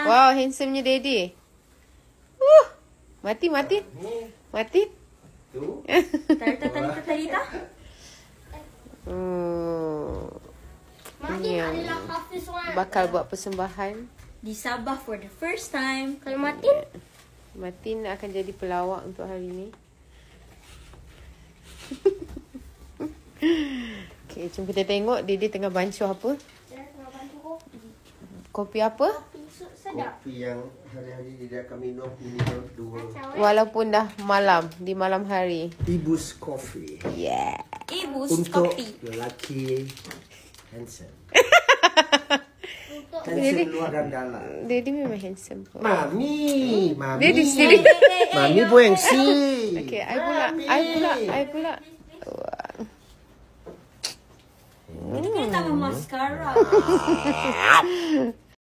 Wow, handsomenya Daddy. Mati. Tu. Talita. Ini yang bakal buat persembahan. Di Sabah for the first time. Kalau Martin? Martin akan jadi pelawak untuk hari ni. Okay, jom kita tengok Dede tengah bancuh apa. Tengah bantu kopi. Kopi apa? Kopi sedap. Kopi yang hari-hari dia akan minum dua. Walaupun dah malam, di malam hari. Ibus Coffee. Yeah. Ibus Untuk kopi. lelaki handsome. Untuk Handsome luar dan dalam. Dede memang handsome pun. Mami. Dede sendiri. Mami boyang si. Okay, I pula. Ini kan tambah mascara.